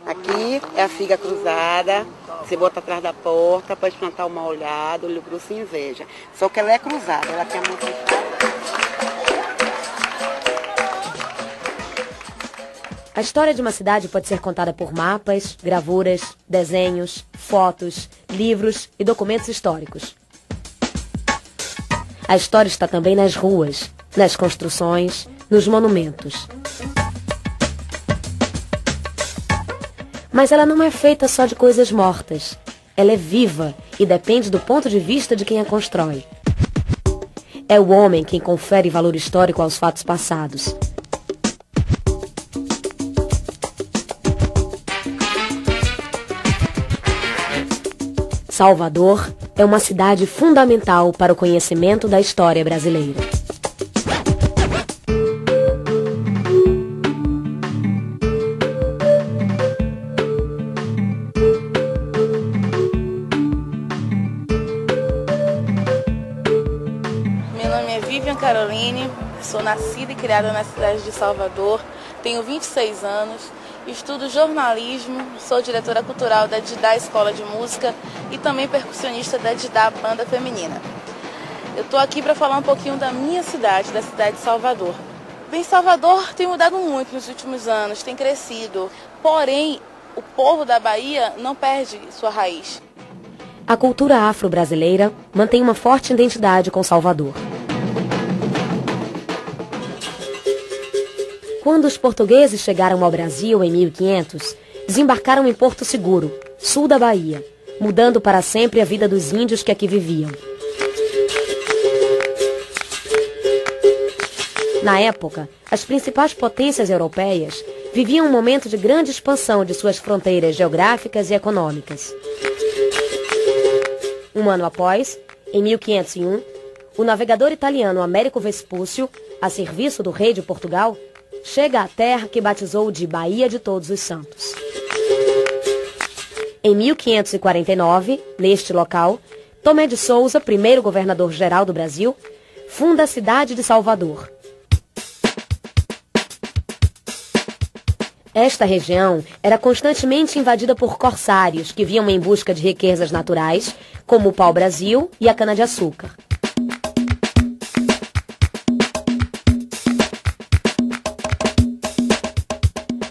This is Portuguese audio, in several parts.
Aqui é a figa cruzada, você bota atrás da porta, pode plantar o mal olhado, o olho grosso e inveja. Só que ela é cruzada, ela tem a mão fechada. A história de uma cidade pode ser contada por mapas, gravuras, desenhos, fotos, livros e documentos históricos. A história está também nas ruas, nas construções, nos monumentos. Mas ela não é feita só de coisas mortas. Ela é viva e depende do ponto de vista de quem a constrói. É o homem quem confere valor histórico aos fatos passados. Salvador é uma cidade fundamental para o conhecimento da história brasileira. Meu nome é Vivian Caroline, sou nascida e criada na cidade de Salvador, tenho 26 anos. Estudo jornalismo, sou diretora cultural da Didá Escola de Música e também percussionista da Didá Banda Feminina. Eu estou aqui para falar um pouquinho da minha cidade, da cidade de Salvador. Bem, Salvador tem mudado muito nos últimos anos, tem crescido, porém o povo da Bahia não perde sua raiz. A cultura afro-brasileira mantém uma forte identidade com Salvador. Quando os portugueses chegaram ao Brasil em 1500, desembarcaram em Porto Seguro, sul da Bahia, mudando para sempre a vida dos índios que aqui viviam. Na época, as principais potências europeias viviam um momento de grande expansão de suas fronteiras geográficas e econômicas. Um ano após, em 1501, o navegador italiano Américo Vespúcio, a serviço do rei de Portugal, chega à terra que batizou de Bahia de Todos os Santos. Em 1549, neste local, Tomé de Souza, primeiro governador-geral do Brasil, funda a cidade de Salvador. Esta região era constantemente invadida por corsários que vinham em busca de riquezas naturais, como o pau-brasil e a cana-de-açúcar.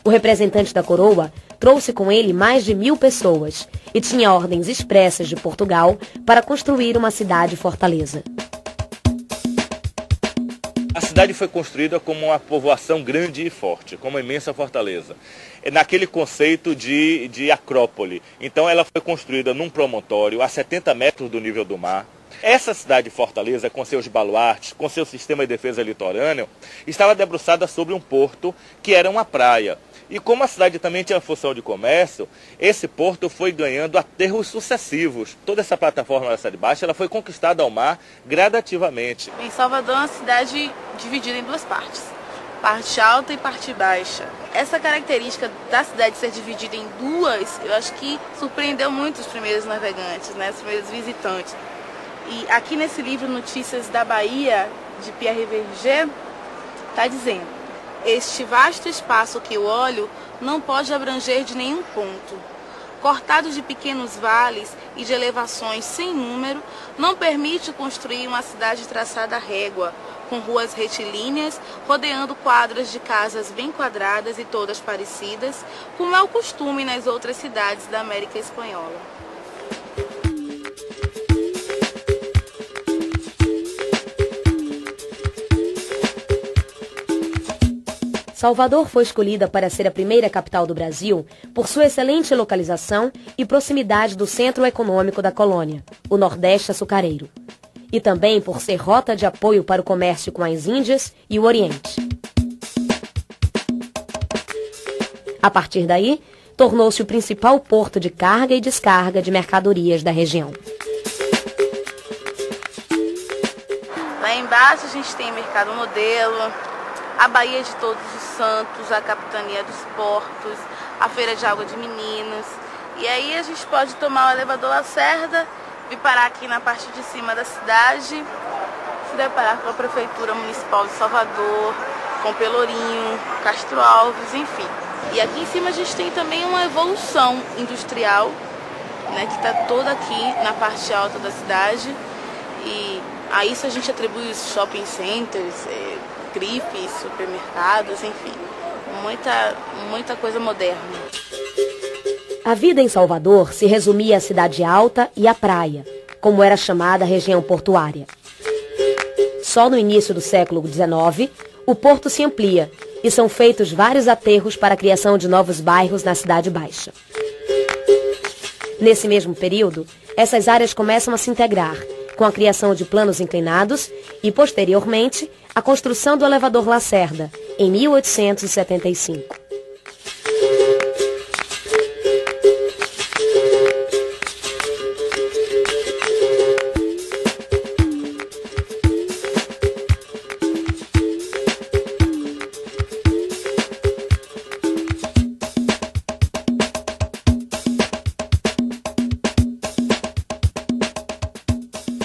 O representante da coroa trouxe com ele mais de 1000 pessoas e tinha ordens expressas de Portugal para construir uma cidade-fortaleza. A cidade foi construída como uma povoação grande e forte, como uma imensa fortaleza, naquele conceito de acrópole. Então ela foi construída num promontório a 70 metros do nível do mar. Essa cidade-fortaleza, com seus baluartes, com seu sistema de defesa litorâneo, estava debruçada sobre um porto que era uma praia. E como a cidade também tinha função de comércio, esse porto foi ganhando aterros sucessivos. Toda essa plataforma da Cidade Baixa ela foi conquistada ao mar gradativamente. Em Salvador é uma cidade dividida em duas partes, parte alta e parte baixa. Essa característica da cidade ser dividida em duas, eu acho que surpreendeu muito os primeiros navegantes, né, os primeiros visitantes. E aqui nesse livro Notícias da Bahia, de Pierre Verger, está dizendo: este vasto espaço que eu olho não pode abranger de nenhum ponto. Cortado de pequenos vales e de elevações sem número, não permite construir uma cidade traçada à régua, com ruas retilíneas, rodeando quadras de casas bem quadradas e todas parecidas, como é o costume nas outras cidades da América Espanhola. Salvador foi escolhida para ser a primeira capital do Brasil por sua excelente localização e proximidade do centro econômico da colônia, o Nordeste açucareiro, e também por ser rota de apoio para o comércio com as Índias e o Oriente. A partir daí, tornou-se o principal porto de carga e descarga de mercadorias da região. Lá embaixo a gente tem Mercado Modelo, a Baía de Todos os Santos, a Capitania dos Portos, a Feira de Água de Meninos. E aí a gente pode tomar o elevador Lacerda, vir parar aqui na parte de cima da cidade se deparar com a Prefeitura Municipal de Salvador, com Pelourinho, Castro Alves, enfim. E aqui em cima a gente tem também uma evolução industrial, né, que está toda aqui na parte alta da cidade. E a isso a gente atribui os shopping centers, grifes, supermercados, enfim, muita coisa moderna. A vida em Salvador se resumia à cidade alta e à praia, como era chamada a região portuária. Só no início do século XIX, o porto se amplia e são feitos vários aterros para a criação de novos bairros na Cidade Baixa. Nesse mesmo período, essas áreas começam a se integrar, com a criação de planos inclinados e, posteriormente, a construção do elevador Lacerda, em 1875.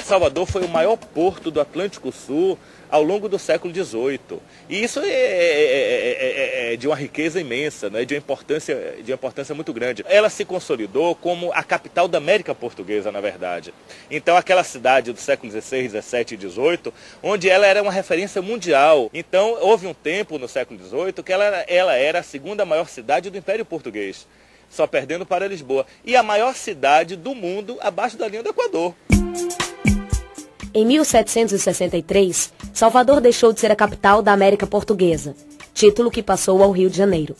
Salvador foi o maior porto do Atlântico Sul ao longo do século XVIII. E isso é de uma riqueza imensa, né? de uma importância muito grande. Ela se consolidou como a capital da América Portuguesa, na verdade. Então, aquela cidade do século XVI, XVII e XVIII, onde ela era uma referência mundial. Então, houve um tempo no século XVIII que ela era a segunda maior cidade do Império Português, só perdendo para Lisboa. E a maior cidade do mundo abaixo da linha do Equador. Em 1763, Salvador deixou de ser a capital da América Portuguesa, título que passou ao Rio de Janeiro.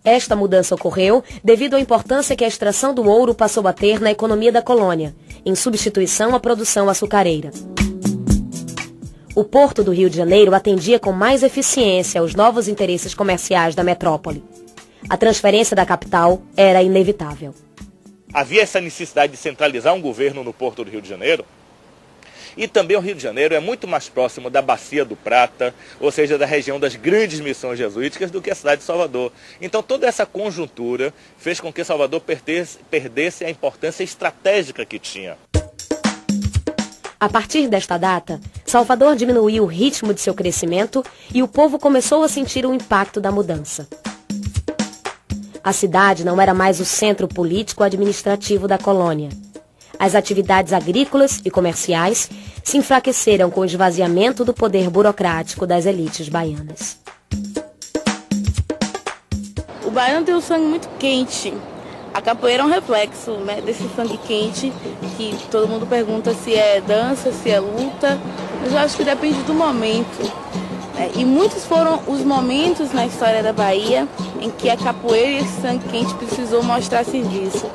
Esta mudança ocorreu devido à importância que a extração do ouro passou a ter na economia da colônia, em substituição à produção açucareira. O porto do Rio de Janeiro atendia com mais eficiência aos novos interesses comerciais da metrópole. A transferência da capital era inevitável. Havia essa necessidade de centralizar um governo no porto do Rio de Janeiro. E também o Rio de Janeiro é muito mais próximo da Bacia do Prata, ou seja, da região das grandes missões jesuíticas, do que a cidade de Salvador. Então toda essa conjuntura fez com que Salvador perdesse a importância estratégica que tinha. A partir desta data, Salvador diminuiu o ritmo de seu crescimento e o povo começou a sentir o impacto da mudança. A cidade não era mais o centro político-administrativo da colônia. As atividades agrícolas e comerciais se enfraqueceram com o esvaziamento do poder burocrático das elites baianas. O baiano tem um sangue muito quente. A capoeira é um reflexo, né, desse sangue quente, que todo mundo pergunta se é dança, se é luta. Mas eu acho que depende do momento. E muitos foram os momentos na história da Bahia em que a capoeira e esse sangue quente precisou mostrar serviço.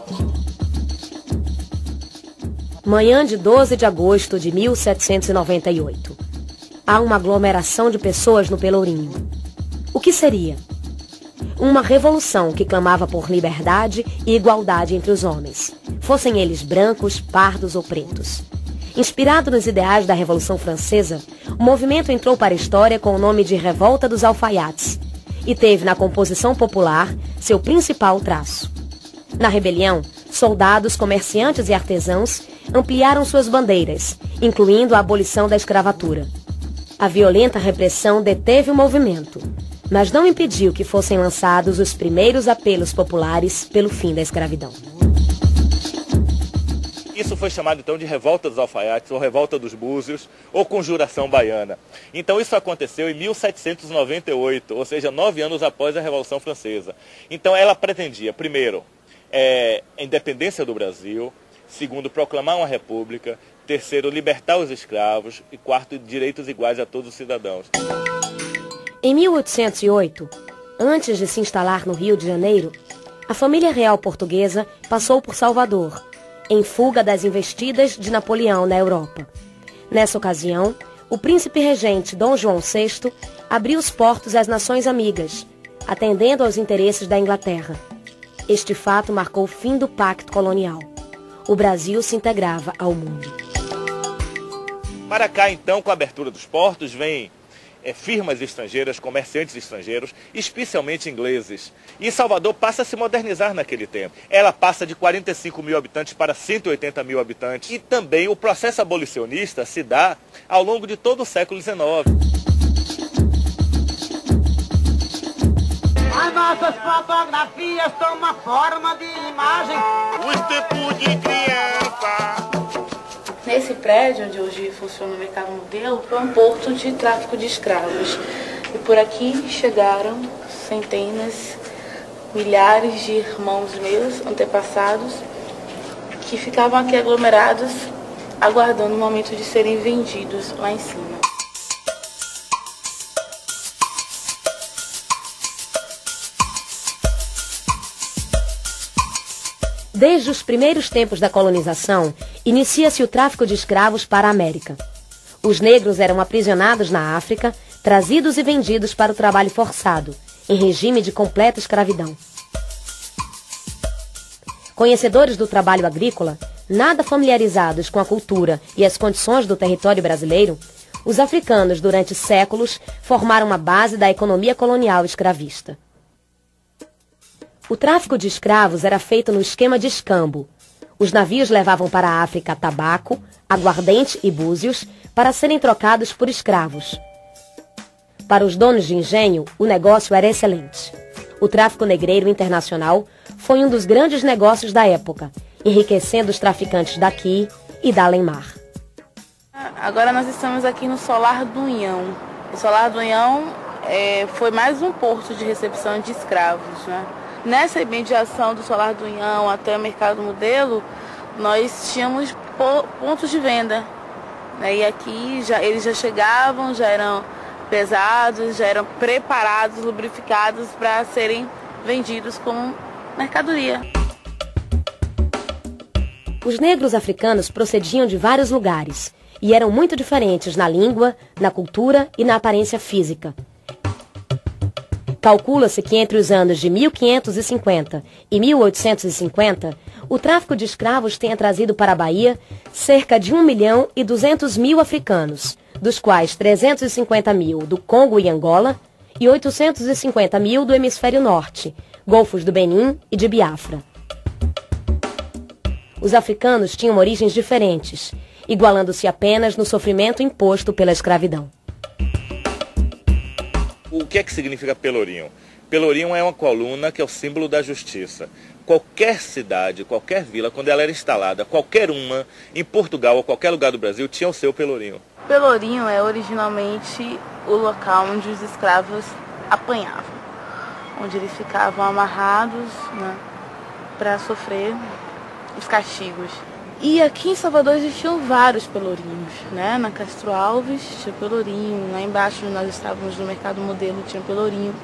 Manhã de 12 de agosto de 1798. Há uma aglomeração de pessoas no Pelourinho. O que seria? Uma revolução que clamava por liberdade e igualdade entre os homens, fossem eles brancos, pardos ou pretos. Inspirado nos ideais da Revolução Francesa, o movimento entrou para a história com o nome de Revolta dos Alfaiates e teve na composição popular seu principal traço. Na rebelião, soldados, comerciantes e artesãos ampliaram suas bandeiras, incluindo a abolição da escravatura. A violenta repressão deteve o movimento, mas não impediu que fossem lançados os primeiros apelos populares pelo fim da escravidão. Isso foi chamado então de Revolta dos Alfaiates, ou Revolta dos Búzios, ou Conjuração Baiana. Então isso aconteceu em 1798, ou seja, 9 anos após a Revolução Francesa. Então ela pretendia, primeiro, a independência do Brasil, segundo, proclamar uma república, terceiro, libertar os escravos e quarto, direitos iguais a todos os cidadãos. Em 1808, antes de se instalar no Rio de Janeiro, a família real portuguesa passou por Salvador, em fuga das investidas de Napoleão na Europa. Nessa ocasião, o príncipe regente Dom João VI abriu os portos às nações amigas, atendendo aos interesses da Inglaterra. Este fato marcou o fim do pacto colonial. O Brasil se integrava ao mundo. Para cá, então, com a abertura dos portos, vem firmas estrangeiras, comerciantes estrangeiros, especialmente ingleses. E Salvador passa a se modernizar naquele tempo. Ela passa de 45 mil habitantes para 180 mil habitantes. E também o processo abolicionista se dá ao longo de todo o século XIX. As nossas fotografias são uma forma de imagem. Os tempos de criança. Nesse prédio onde hoje funciona o Mercado Modelo, foi um porto de tráfico de escravos. E por aqui chegaram centenas, milhares de irmãos meus, antepassados, que ficavam aqui aglomerados, aguardando o momento de serem vendidos lá em cima. Desde os primeiros tempos da colonização, inicia-se o tráfico de escravos para a América. Os negros eram aprisionados na África, trazidos e vendidos para o trabalho forçado, em regime de completa escravidão. Conhecedores do trabalho agrícola, nada familiarizados com a cultura e as condições do território brasileiro, os africanos, durante séculos, formaram a base da economia colonial escravista. O tráfico de escravos era feito no esquema de escambo. Os navios levavam para a África tabaco, aguardente e búzios para serem trocados por escravos. Para os donos de engenho, o negócio era excelente. O tráfico negreiro internacional foi um dos grandes negócios da época, enriquecendo os traficantes daqui e da além-mar. Agora nós estamos aqui no Solar do Unhão. O Solar do Unhão foi mais um porto de recepção de escravos, né? Nessa imediação do Solar do Unhão até o Mercado Modelo, nós tínhamos pontos de venda, né? E aqui eles já chegavam, já eram pesados, já eram preparados, lubrificados para serem vendidos como mercadoria. Os negros africanos procediam de vários lugares e eram muito diferentes na língua, na cultura e na aparência física. Calcula-se que entre os anos de 1550 e 1850, o tráfico de escravos tenha trazido para a Bahia cerca de 1.200.000 africanos, dos quais 350 mil do Congo e Angola e 850 mil do hemisfério norte, golfos do Benin e de Biafra. Os africanos tinham origens diferentes, igualando-se apenas no sofrimento imposto pela escravidão. O que é que significa pelourinho? Pelourinho é uma coluna que é o símbolo da justiça. Qualquer cidade, qualquer vila, quando ela era instalada, qualquer uma, em Portugal ou qualquer lugar do Brasil, tinha o seu pelourinho. Pelourinho é originalmente o local onde os escravos apanhavam, onde eles ficavam amarrados, né, para sofrer os castigos. E aqui em Salvador existiam vários pelourinhos, né? Na Castro Alves tinha pelourinho, lá embaixo onde nós estávamos no Mercado Modelo tinha pelourinho.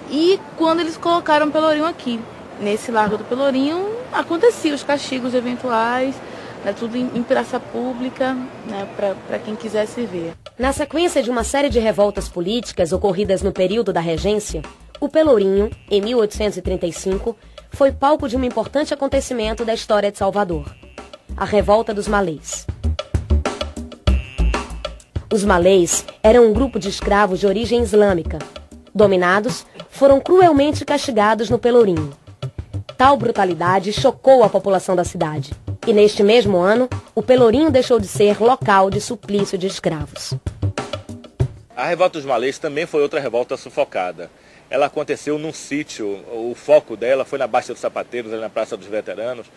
E quando eles colocaram pelourinho aqui, nesse Largo do Pelourinho, aconteciam os castigos eventuais, né? Tudo em praça pública, né? Para quem quisesse ver. Na sequência de uma série de revoltas políticas ocorridas no período da Regência, o Pelourinho, em 1835, foi palco de um importante acontecimento da história de Salvador: a Revolta dos Malês. Os malês eram um grupo de escravos de origem islâmica. Dominados, foram cruelmente castigados no Pelourinho. Tal brutalidade chocou a população da cidade. E neste mesmo ano, o Pelourinho deixou de ser local de suplício de escravos. A Revolta dos Malês também foi outra revolta sufocada. Ela aconteceu num sítio, o foco dela foi na Baixa dos Sapateiros, ali na Praça dos Veteranos,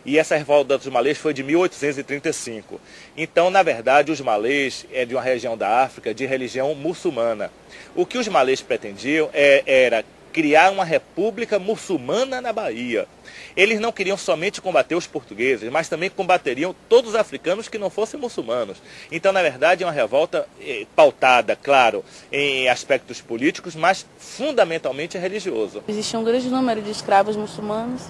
e essa revolta dos malês foi de 1835. Então, na verdade, os malês é de uma região da África de religião muçulmana. O que os malês pretendiam era criar uma república muçulmana na Bahia. Eles não queriam somente combater os portugueses, mas também combateriam todos os africanos que não fossem muçulmanos. Então, na verdade, é uma revolta pautada, claro, em aspectos políticos, mas fundamentalmente religioso. Existia um grande número de escravos muçulmanos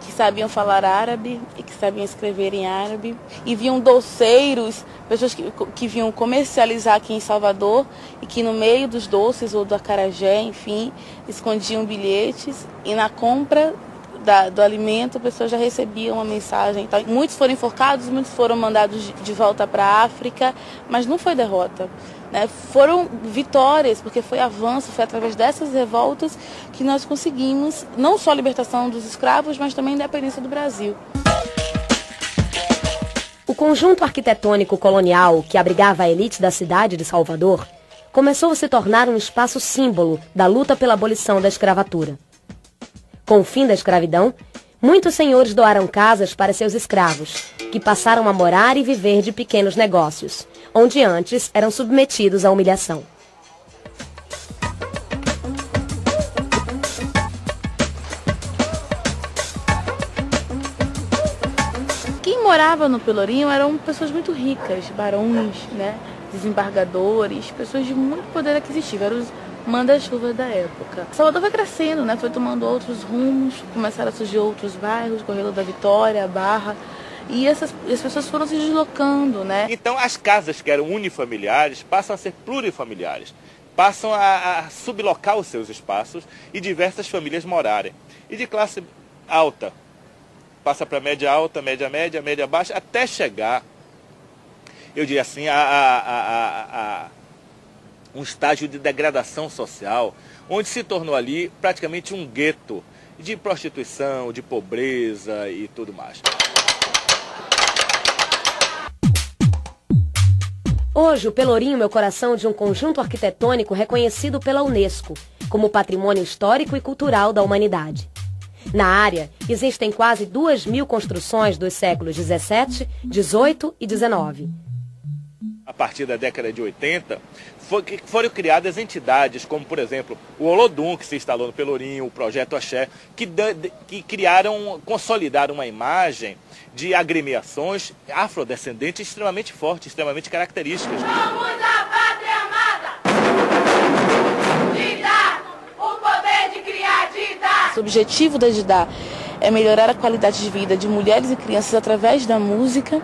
que sabiam falar árabe e que sabiam escrever em árabe. E vinham doceiros, pessoas que vinham comercializar aqui em Salvador e que no meio dos doces ou do acarajé, enfim, escondiam bilhetes e na compra do alimento, a pessoa já recebia uma mensagem. Então, muitos foram enforcados, muitos foram mandados de volta para a África, mas não foi derrota. Né? Foram vitórias, porque foi avanço, foi através dessas revoltas que nós conseguimos não só a libertação dos escravos, mas também a independência do Brasil. O conjunto arquitetônico colonial que abrigava a elite da cidade de Salvador começou a se tornar um espaço símbolo da luta pela abolição da escravatura. Com o fim da escravidão, muitos senhores doaram casas para seus escravos, que passaram a morar e viver de pequenos negócios, onde antes eram submetidos à humilhação. Quem morava no Pelourinho eram pessoas muito ricas, barões, né, desembargadores, pessoas de muito poder aquisitivo, eram os manda-chuva da época. Salvador foi crescendo, né, foi tomando outros rumos, começaram a surgir outros bairros, Corredor da Vitória, Barra, e as pessoas foram se deslocando, né? Então as casas que eram unifamiliares passam a ser plurifamiliares, passam a sublocar os seus espaços e diversas famílias morarem. E de classe alta, passa para média alta, média média, média baixa, até chegar, eu diria assim, um estágio de degradação social, onde se tornou ali praticamente um gueto de prostituição, de pobreza e tudo mais. Hoje, o Pelourinho, meu coração, de um conjunto arquitetônico reconhecido pela Unesco como Patrimônio Histórico e Cultural da Humanidade. Na área, existem quase 2.000 construções dos séculos XVII, XVIII e XIX. A partir da década de 80, foram criadas entidades como, por exemplo, o Olodum, que se instalou no Pelourinho, o Projeto Axé, que consolidaram uma imagem de agremiações afrodescendentes extremamente fortes, extremamente características. Somos a pátria amada! Didá, o poder de criar, Didá! O objetivo da Didá é melhorar a qualidade de vida de mulheres e crianças através da música.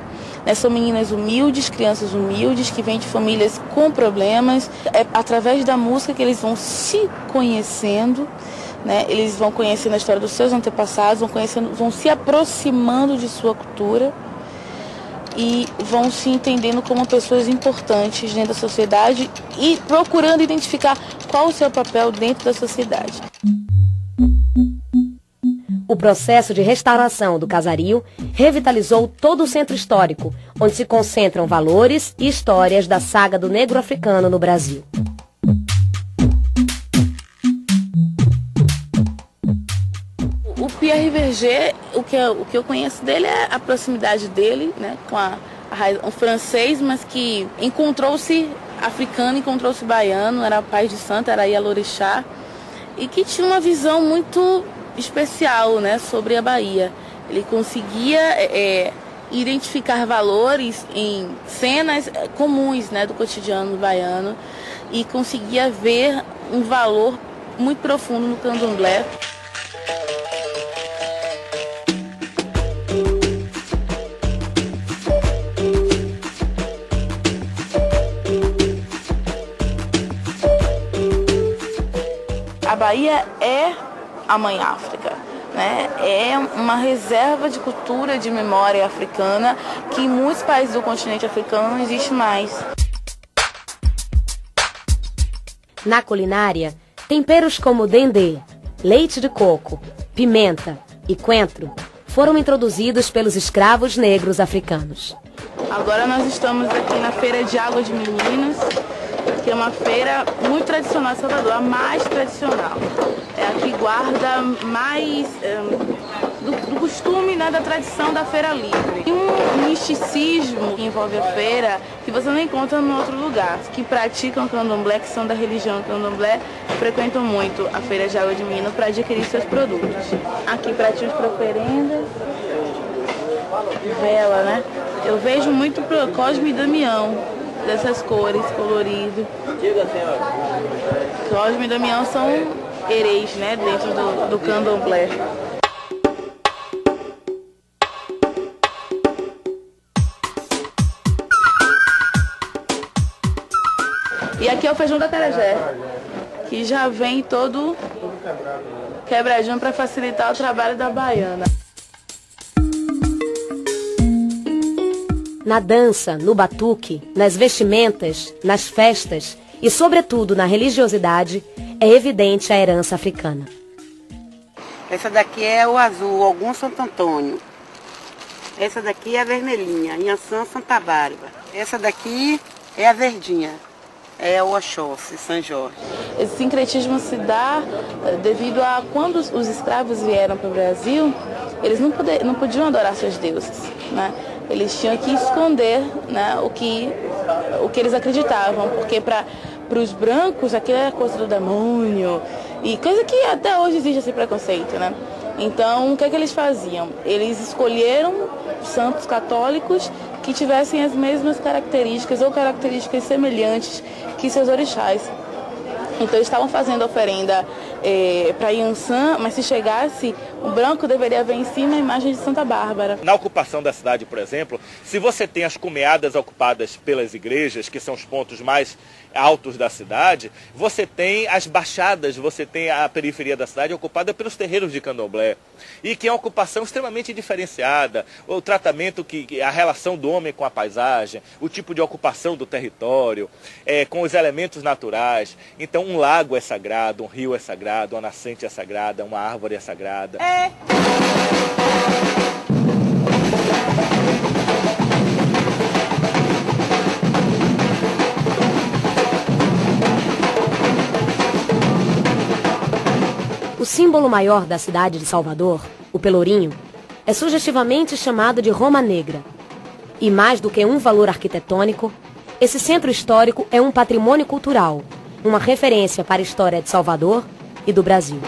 São meninas humildes, crianças humildes, que vêm de famílias com problemas. É através da música que eles vão se conhecendo, né? Eles vão conhecendo a história dos seus antepassados, vão se aproximando de sua cultura e vão se entendendo como pessoas importantes dentro da sociedade e procurando identificar qual o seu papel dentro da sociedade. O processo de restauração do casario revitalizou todo o centro histórico, onde se concentram valores e histórias da saga do negro africano no Brasil. O Pierre Verger, o que eu conheço dele é a proximidade dele, né, com um francês, mas que encontrou-se africano, encontrou-se baiano, era pai de santo, era Ialorixá, e que tinha uma visão muito especial, né, sobre a Bahia. Ele conseguia identificar valores em cenas comuns, né, do cotidiano baiano e conseguia ver um valor muito profundo no candomblé. A Bahia é a Mãe África, né? É uma reserva de cultura, de memória africana que em muitos países do continente africano não existe mais. Na culinária, temperos como dendê, leite de coco, pimenta e coentro foram introduzidos pelos escravos negros africanos. Agora nós estamos aqui na Feira de Água de Meninos, que é uma feira muito tradicional de Salvador, a mais tradicional. É a que guarda mais do costume, né, da tradição da feira livre. E um misticismo que envolve a feira que você não encontra em outro lugar. Que praticam candomblé, que são da religião candomblé, frequentam muito a Feira de Água de Minas para adquirir seus produtos. Aqui pratinhos para oferendas, vela, né? Eu vejo muito pro Cosme e Damião, dessas cores, colorido. Cosme e Damião são hereis, né, dentro do candomblé. E aqui é o feijão da acarajé, que já vem todo Quebradinho para facilitar o trabalho da baiana. Na dança, no batuque, nas vestimentas, nas festas e, sobretudo, na religiosidade, é evidente a herança africana. Essa daqui é o azul, Ogum Santo Antônio. Essa daqui é a vermelhinha, Inhaçã Santa Bárbara. Essa daqui é a verdinha, é o Oxóssi, São Jorge. Esse sincretismo se dá devido a quando os escravos vieram para o Brasil, eles não podiam adorar seus deuses, né? Eles tinham que esconder, né, o que eles acreditavam, porque para os brancos aquilo era coisa do demônio, e coisa que até hoje existe esse preconceito, né? Então, o que é que eles faziam? Eles escolheram santos católicos que tivessem as mesmas características ou características semelhantes que seus orixás. Então, eles estavam fazendo oferenda para Inhaçã, mas se chegasse, o branco deveria ver em cima a imagem de Santa Bárbara. Na ocupação da cidade, por exemplo, se você tem as cumeadas ocupadas pelas igrejas, que são os pontos mais altos da cidade, você tem as baixadas, você tem a periferia da cidade ocupada pelos terreiros de candomblé. E que é uma ocupação extremamente diferenciada, o tratamento, a relação do homem com a paisagem, o tipo de ocupação do território, com os elementos naturais. Então um lago é sagrado, um rio é sagrado, uma nascente é sagrada, uma árvore é sagrada. O símbolo maior da cidade de Salvador, o Pelourinho, é sugestivamente chamado de Roma Negra. E mais do que um valor arquitetônico, esse centro histórico é um patrimônio cultural, uma referência para a história de Salvador e do Brasil.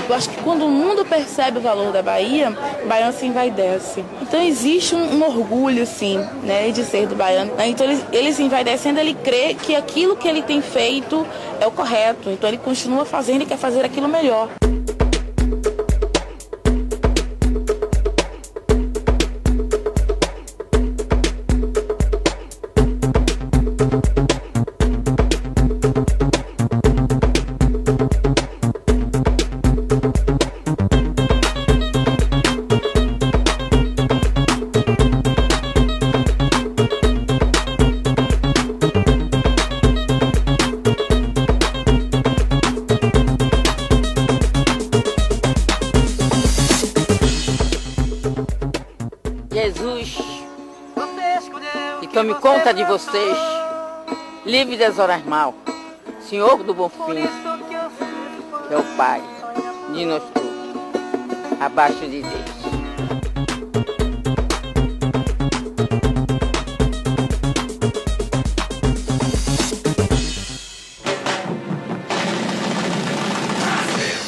Eu acho que quando o mundo percebe o valor da Bahia, o baiano se envaidece. Então existe um orgulho, sim, né, de ser do baiano. Então ele se envaidecendo, ele crê que aquilo que ele tem feito é o correto. Então ele continua fazendo e quer fazer aquilo melhor. Jesus, e tome conta de vocês, livre das horas mal, Senhor do bom fim, que é o Pai de nós todos, abaixo de Deus.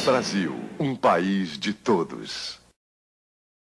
Brasil, um país de todos.